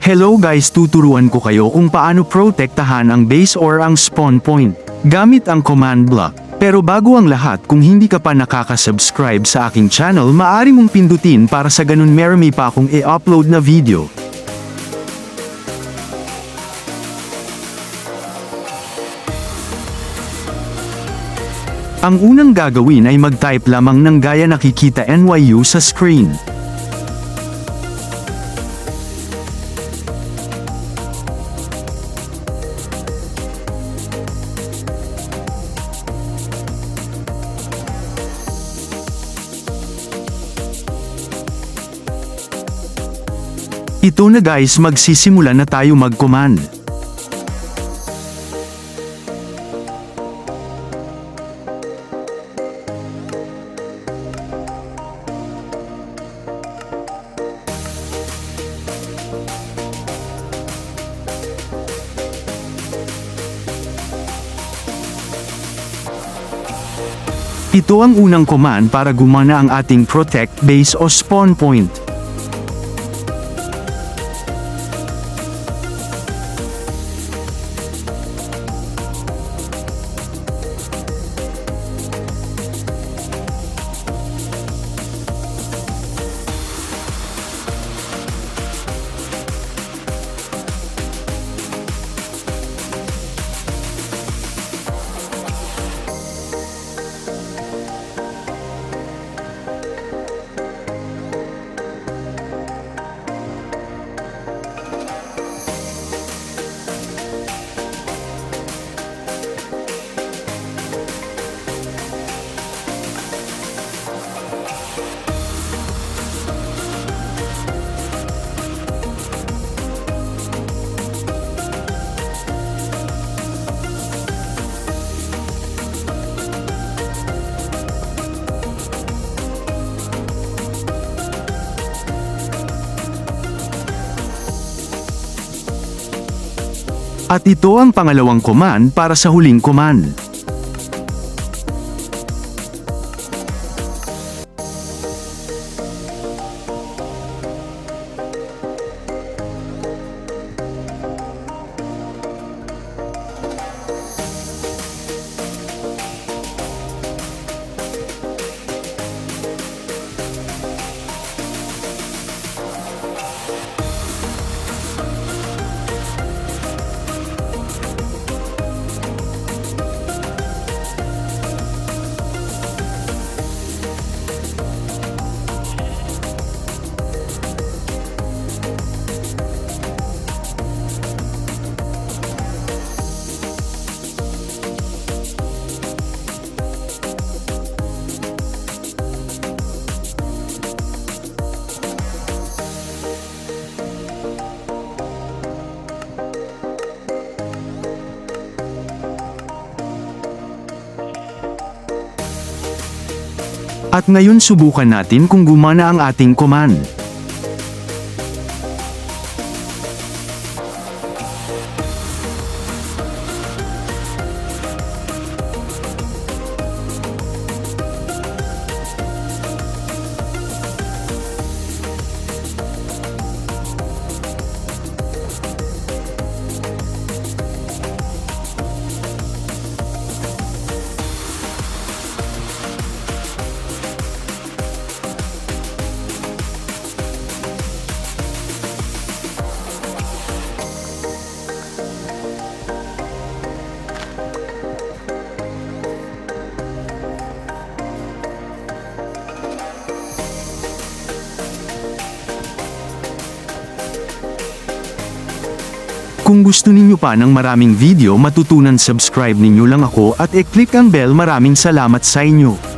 Hello guys, tuturuan ko kayo kung paano protektahan ang base or ang spawn point gamit ang command block. Pero bago ang lahat, kung hindi ka pa nakaka-subscribe sa aking channel, maaari mong pindutin para sa ganun marami pa akong i-upload na video. Ang unang gagawin ay mag-type lamang ng gaya nakikita NYU sa screen. Ito na guys, magsisimula na tayo mag-command. Ito ang unang command para gumana ang ating protect base o spawn point. At ito ang pangalawang command para sa huling command. At ngayon subukan natin kung gumana ang ating command. Kung gusto ninyo pa ng maraming video matutunan, subscribe ninyo lang ako at i-click ang bell. Maraming salamat sa inyo.